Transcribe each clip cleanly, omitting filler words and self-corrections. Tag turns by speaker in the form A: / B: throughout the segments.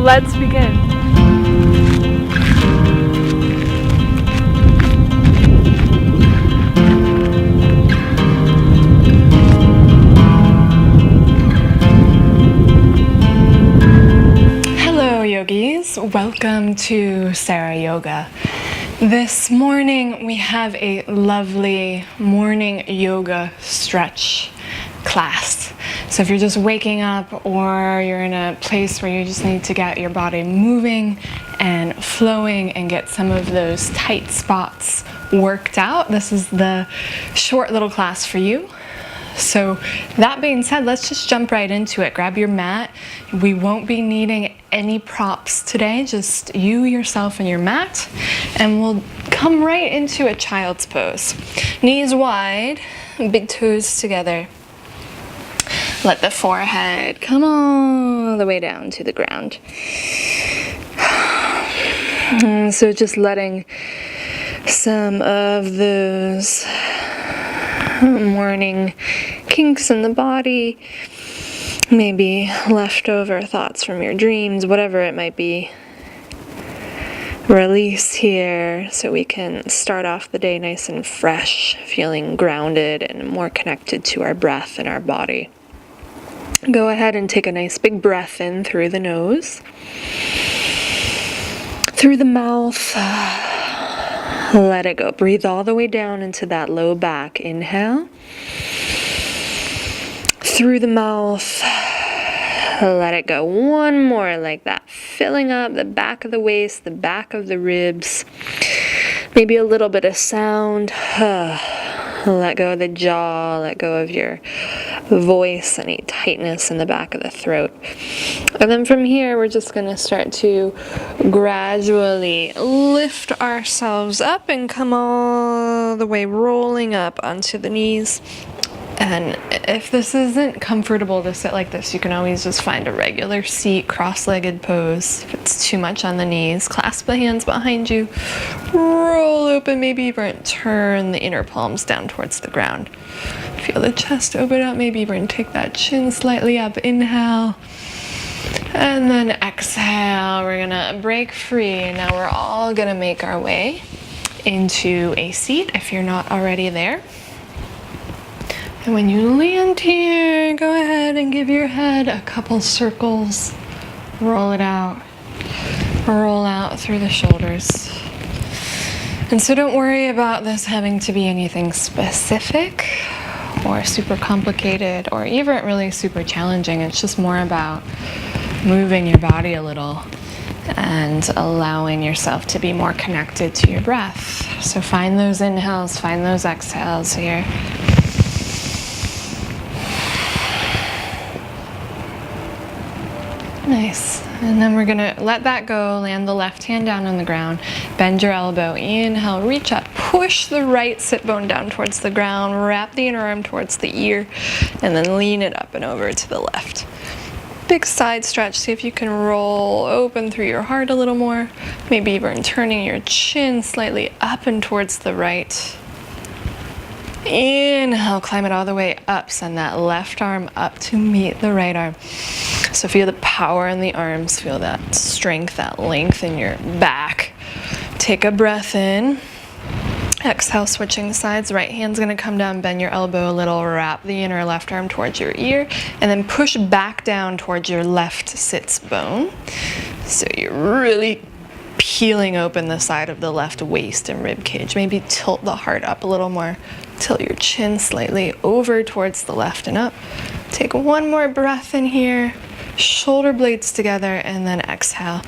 A: let's begin. Hello yogis, welcome to Sarah Yoga. This morning we have a lovely morning yoga stretch class. So if you're just waking up or you're in a place where you just need to get your body moving and flowing and get some of those tight spots worked out, this is the short little class for you. So that being said, let's just jump right into it. Grab your mat. We won't be needing any props today, just you, yourself, and your mat. And we'll come right into a child's pose. Knees wide, big toes together. Let the forehead come all the way down to the ground. So just letting some of those morning kinks in the body, maybe leftover thoughts from your dreams, whatever it might be, release here so we can start off the day nice and fresh, feeling grounded and more connected to our breath and our body. Go ahead and take a nice big breath in through the nose, through the mouth. Let it go. Breathe all the way down into that low back. Inhale. Through the mouth. Let it go. One more like that. Filling up the back of the waist, the back of the ribs. Maybe a little bit of sound. Let go of the jaw. Let go of your voice, any tightness in the back of the throat. And then from here, we're just going to start to gradually lift ourselves up and come all the way rolling up onto the knees. And if this isn't comfortable to sit like this, you can always just find a regular seat, cross-legged pose. If it's too much on the knees, clasp the hands behind you, roll open, maybe even turn the inner palms down towards the ground. Feel the chest open up, maybe even take that chin slightly up. Inhale. And then exhale. We're gonna break free. Now we're all gonna make our way into a seat if you're not already there. And when you land here, go ahead and give your head a couple circles. Roll it out. Roll out through the shoulders. And so don't worry about this having to be anything specific or super complicated or even really super challenging. It's just more about moving your body a little and allowing yourself to be more connected to your breath. So find those inhales, find those exhales here. Nice. And then we're gonna let that go, land the left hand down on the ground, bend your elbow, inhale, reach up, push the right sit bone down towards the ground, wrap the inner arm towards the ear, and then lean it up and over to the left. Big side stretch, see if you can roll open through your heart a little more, maybe even turning your chin slightly up and towards the right. Inhale, climb it all the way up, send that left arm up to meet the right arm. So feel the power in the arms, feel that strength, that length in your back. Take a breath in. Exhale, switching sides. Right hand's gonna come down, bend your elbow a little, wrap the inner left arm towards your ear, and then push back down towards your left sits bone. So you're really peeling open the side of the left waist and rib cage. Maybe tilt the heart up a little more. Tilt your chin slightly over towards the left and up. Take one more breath in here. Shoulder blades together, and then exhale.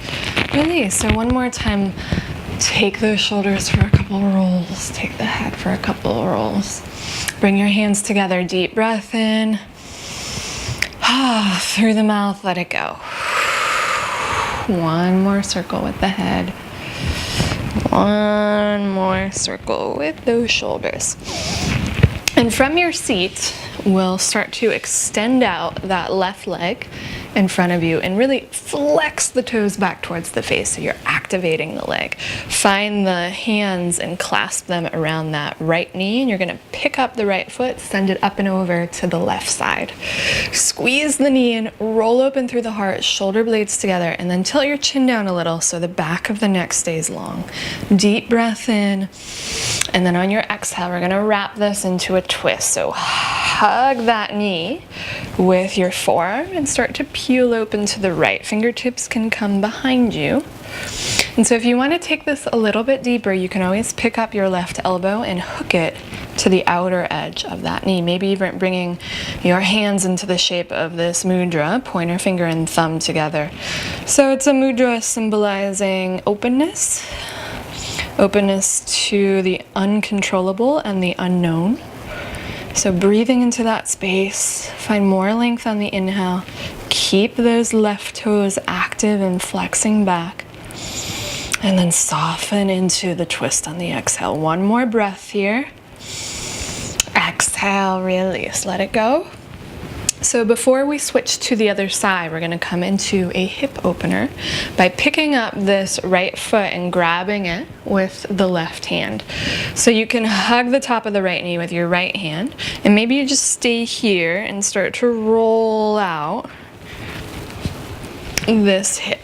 A: Release. So one more time. Take those shoulders for a couple rolls. Take the head for a couple rolls. Bring your hands together. Deep breath in. Through the mouth, let it go. One more circle with the head. One more circle with those shoulders. And from your seat, we'll start to extend out that left leg. in front of you and really flex the toes back towards the face so you're activating the leg. Find the hands and clasp them around that right knee, and you're going to pick up the right foot, send it up and over to the left side. Squeeze the knee in, roll open through the heart, shoulder blades together, and then tilt your chin down a little so the back of the neck stays long. Deep breath in, and then on your exhale, we're going to wrap this into a twist. So hug that knee with your forearm and start to peel open to the right. Fingertips can come behind you. And so if you want to take this a little bit deeper, you can always pick up your left elbow and hook it to the outer edge of that knee. Maybe even bringing your hands into the shape of this mudra, pointer finger and thumb together. So it's a mudra symbolizing openness to the uncontrollable and the unknown. So breathing into that space, find more length on the inhale. Keep those left toes active and flexing back. And then soften into the twist on the exhale. One more breath here. Exhale, release, let it go. So before we switch to the other side, we're going to come into a hip opener by picking up this right foot and grabbing it with the left hand. So you can hug the top of the right knee with your right hand, and maybe you just stay here and start to roll out this hip.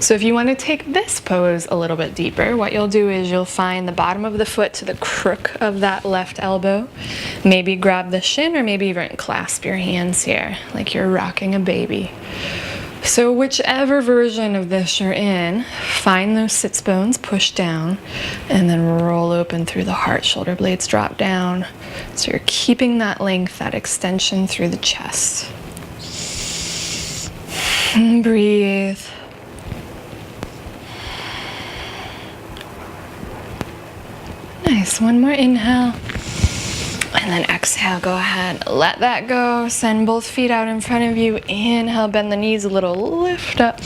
A: So if you want to take this pose a little bit deeper, what you'll do is you'll find the bottom of the foot to the crook of that left elbow. Maybe grab the shin, or maybe even clasp your hands here like you're rocking a baby. So whichever version of this you're in, find those sits bones, push down, and then roll open through the heart. Shoulder blades drop down. So you're keeping that length, that extension through the chest. And breathe. Nice, one more inhale, and then exhale, go ahead, let that go, send both feet out in front of you, inhale, bend the knees a little, lift up,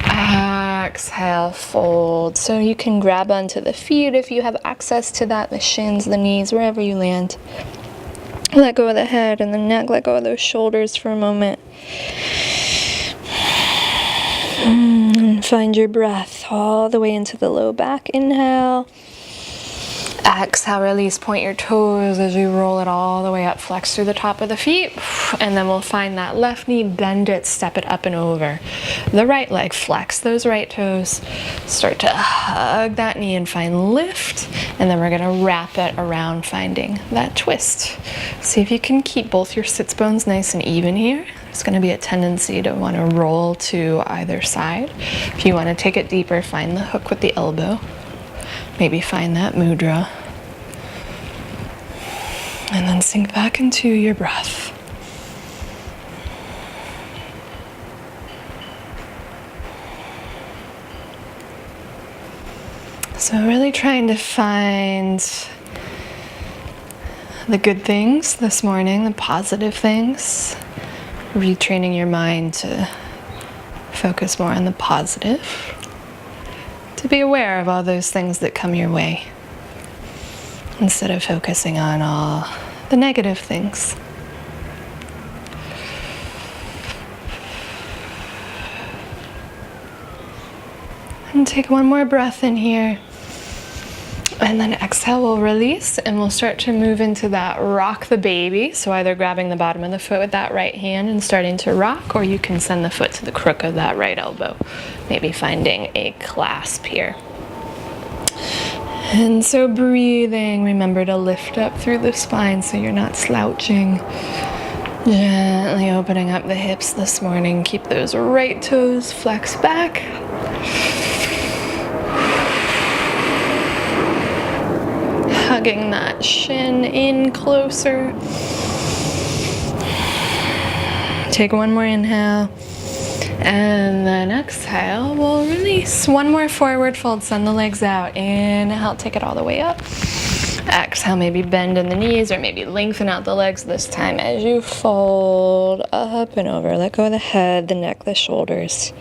A: exhale, fold. So you can grab onto the feet if you have access to that, the shins, the knees, wherever you land. Let go of the head and the neck, let go of those shoulders for a moment. And find your breath all the way into the low back, inhale. Exhale, release, point your toes as you roll it all the way up, flex through the top of the feet, and then we'll find that left knee, bend it, step it up and over. The right leg, flex those right toes, start to hug that knee and find lift, and then we're gonna wrap it around, finding that twist. See if you can keep both your sits bones nice and even here. There's gonna be a tendency to wanna roll to either side. If you wanna take it deeper, find the hook with the elbow. Maybe find that mudra. And then sink back into your breath. So really trying to find the good things this morning, the positive things. Retraining your mind to focus more on the positive. To be aware of all those things that come your way, instead of focusing on all the negative things. And take one more breath in here. And then exhale, we'll release, and we'll start to move into that rock the baby. So either grabbing the bottom of the foot with that right hand and starting to rock, or you can send the foot to the crook of that right elbow. Maybe finding a clasp here. And so breathing, remember to lift up through the spine so you're not slouching. Gently opening up the hips this morning. Keep those right toes flexed back. Hugging that shin in closer. Take one more inhale. And then exhale, we'll release. One more forward fold, send the legs out. Inhale, take it all the way up. Exhale, maybe bend in the knees, or maybe lengthen out the legs this time as you fold up and over. Let go of the head, the neck, the shoulders.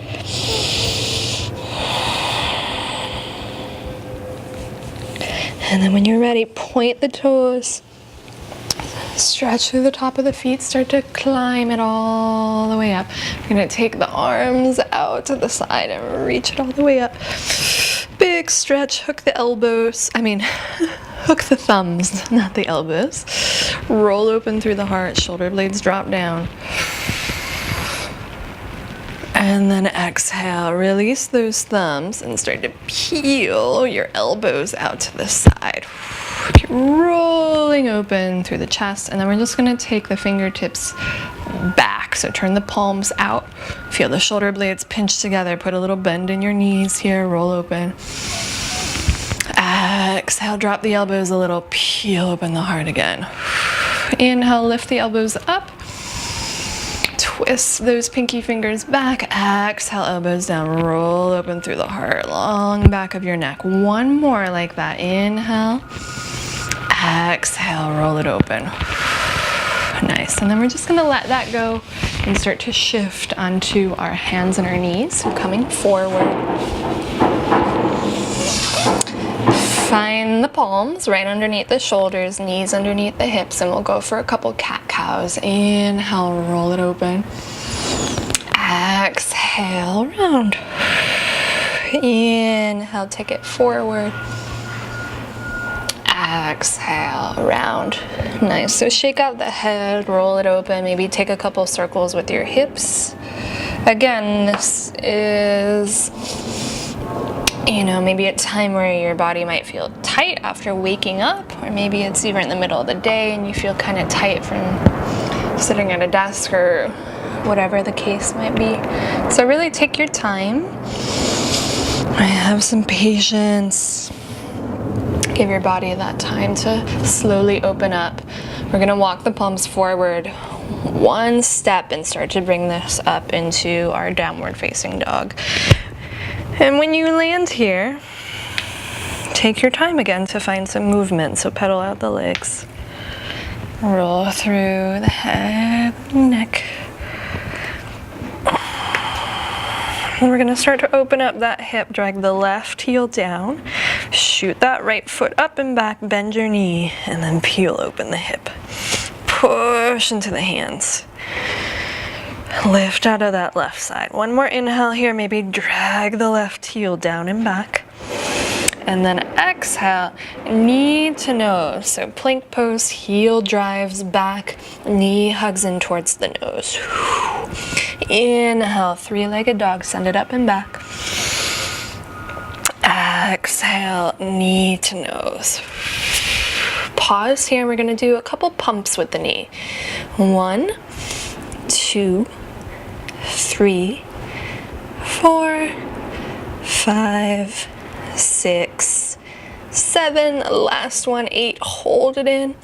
A: And then when you're ready, point the toes. Stretch through the top of the feet, start to climb it all the way up. You're gonna take the arms out to the side and reach it all the way up. Big stretch, hook the elbows, hook the thumbs, not the elbows. Roll open through the heart, shoulder blades drop down. And then exhale, release those thumbs and start to peel your elbows out to the side. Keep rolling open through the chest, and then we're just gonna take the fingertips back. So turn the palms out, feel the shoulder blades pinch together, put a little bend in your knees here, roll open. Exhale, drop the elbows a little, peel open the heart again. Inhale, lift the elbows up. Twist those pinky fingers back. Exhale, elbows down, roll open through the heart, long back of your neck. One more like that. Inhale. Exhale, roll it open. Nice. And then we're just gonna let that go and start to shift onto our hands and our knees. So coming forward. Find the palms right underneath the shoulders, knees underneath the hips, and we'll go for a couple cat-cows. Inhale, roll it open. Exhale, round. Inhale, take it forward. Exhale, round. Nice. So shake out the head, roll it open, maybe take a couple circles with your hips. Again, this is, maybe a time where your body might feel tight after waking up, or maybe it's even in the middle of the day and you feel kind of tight from sitting at a desk or whatever the case might be. So really take your time. Have some patience. Give your body that time to slowly open up. We're gonna walk the palms forward one step and start to bring this up into our downward facing dog. And when you land here, take your time again to find some movement. So pedal out the legs. Roll through the head, neck. And we're gonna start to open up that hip, drag the left heel down, shoot that right foot up and back, bend your knee, and then peel open the hip. Push into the hands. Lift out of that left side. One more inhale here, maybe drag the left heel down and back. And then exhale, knee to nose. So plank pose, heel drives back, knee hugs in towards the nose. Inhale, three-legged dog, send it up and back. Exhale, knee to nose. Pause here, we're gonna do a couple pumps with the knee. 1, 2, 3, 4, 5, 6, 7, last one, 8, hold it in,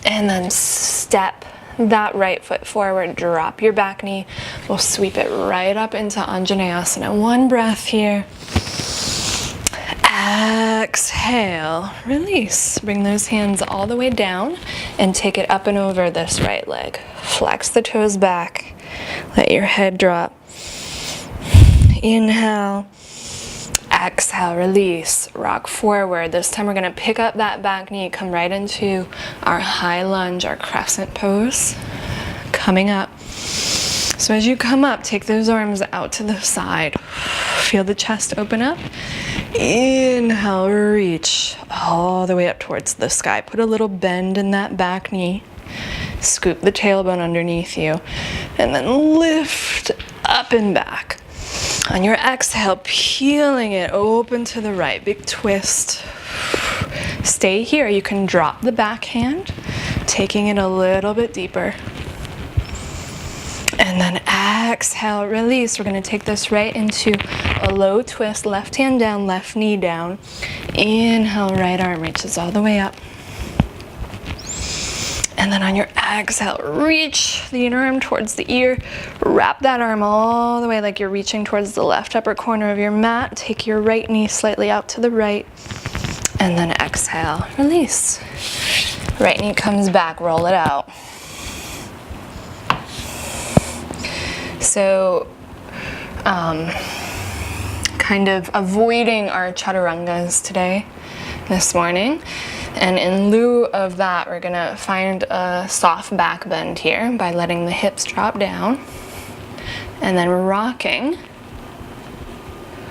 A: and then step that right foot forward, drop your back knee, we'll sweep it right up into Anjaneyasana. One breath here. Exhale, release. Bring those hands all the way down and take it up and over this right leg. Flex the toes back, let your head drop. Inhale. Exhale, release, rock forward. This time we're gonna pick up that back knee, come right into our high lunge, our crescent pose. Coming up. So as you come up, take those arms out to the side. Feel the chest open up. Inhale, reach all the way up towards the sky. Put a little bend in that back knee. Scoop the tailbone underneath you. And then lift up and back. On your exhale, peeling it open to the right, big twist. Stay here. You can drop the back hand, taking it a little bit deeper. And then exhale, release. We're gonna take this right into a low twist, left hand down, left knee down. Inhale, right arm reaches all the way up. And then on your exhale, reach the inner arm towards the ear. Wrap that arm all the way like you're reaching towards the left upper corner of your mat. Take your right knee slightly out to the right. And then exhale, release. Right knee comes back, roll it out. So, kind of avoiding our chaturangas today, this morning. And in lieu of that, we're gonna find a soft back bend here by letting the hips drop down and then rocking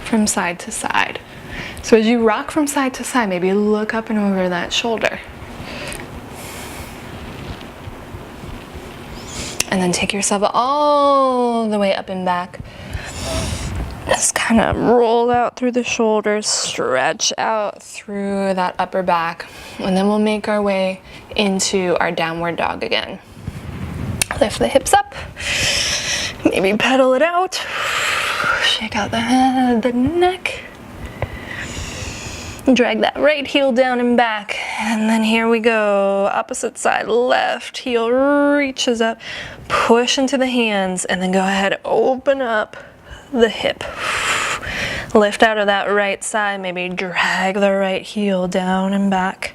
A: from side to side. So as you rock from side to side, maybe look up and over that shoulder. And then take yourself all the way up and back. Just kind of roll out through the shoulders, stretch out through that upper back, and then we'll make our way into our downward dog again. Lift the hips up, maybe pedal it out, shake out the head, the neck, drag that right heel down and back, and then here we go, opposite side, left heel reaches up, push into the hands, and then go ahead, open up the hip. Lift out of that right side, maybe drag the right heel down and back.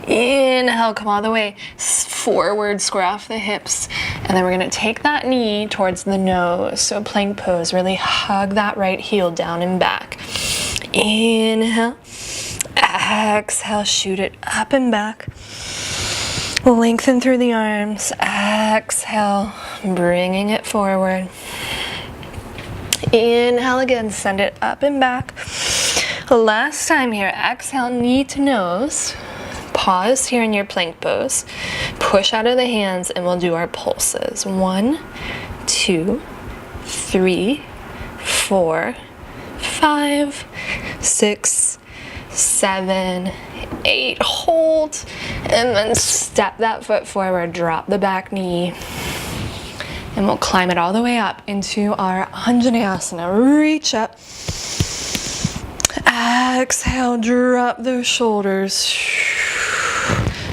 A: Inhale, come all the way forward, square off the hips, and then we're gonna take that knee towards the nose, so plank pose, really hug that right heel down and back. Inhale, exhale, shoot it up and back. Lengthen through the arms, exhale, bringing it forward. Inhale again, send it up and back. Last time here, exhale, knee to nose. Pause here in your plank pose. Push out of the hands and we'll do our pulses. 1, 2, 3, 4, 5, 6, 7, 8, hold, and then step that foot forward, drop the back knee, and we'll climb it all the way up into our Anjaneyasana. Reach up, exhale, drop those shoulders,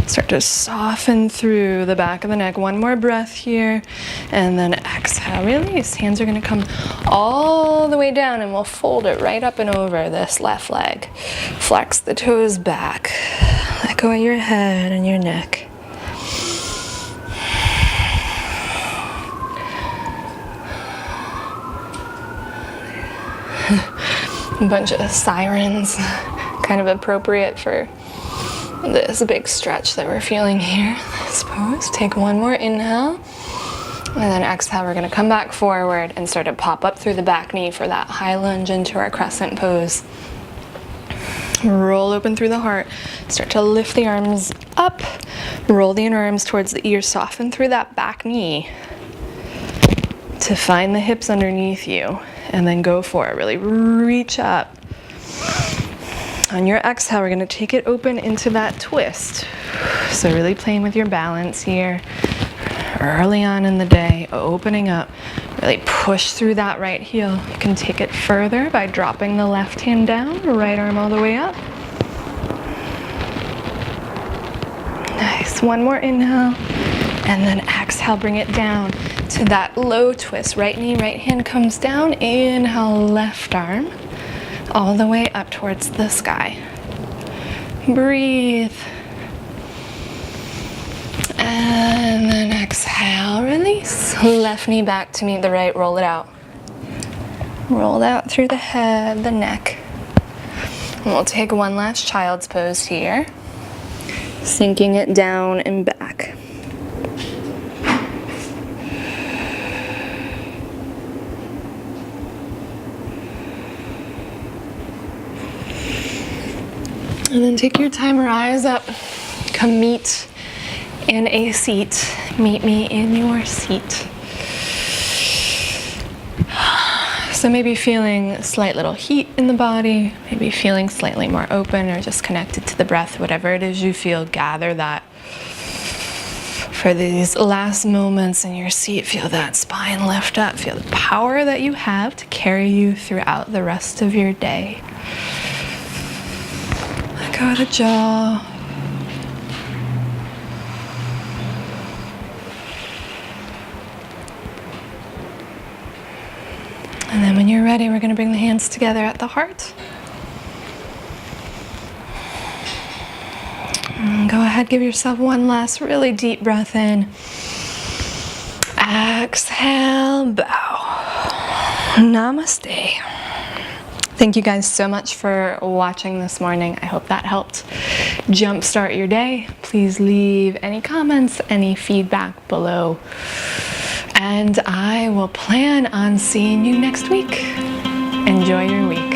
A: start to soften through the back of the neck. One more breath here, and then exhale, release. Hands are gonna come all the way down and we'll fold it right up and over this left leg. Flex the toes back. Let go of your head and your neck. A bunch of sirens, kind of appropriate for this big stretch that we're feeling here. This pose. Take one more inhale, and then exhale, we're gonna come back forward and start to pop up through the back knee for that high lunge into our crescent pose. Roll open through the heart, start to lift the arms up, roll the inner arms towards the ears, soften through that back knee to find the hips underneath you, and then go for it. Really reach up. On your exhale, we're gonna take it open into that twist. So really playing with your balance here. Early on in the day, opening up. Really push through that right heel. You can take it further by dropping the left hand down, right arm all the way up. Nice, one more inhale. And then exhale, bring it down to that low twist. Right knee, right hand comes down. Inhale, left arm all the way up towards the sky. Breathe. And then exhale, release. Left knee back to meet the right, roll it out. Roll it out through the head, the neck. And we'll take one last child's pose here. Sinking it down and back. And then take your time, rise up, come meet in a seat. Meet me in your seat. So maybe feeling a slight little heat in the body, maybe feeling slightly more open or just connected to the breath, whatever it is you feel, gather that. For these last moments in your seat, feel that spine lift up, feel the power that you have to carry you throughout the rest of your day. Let go of the jaw. And then when you're ready, we're going to bring the hands together at the heart. And go ahead, give yourself one last really deep breath in. Exhale, bow. Namaste.
B: Thank you guys so much for watching this morning. I hope that helped jumpstart your day. Please leave any comments, any feedback below. And I will plan on seeing you next week. Enjoy your week.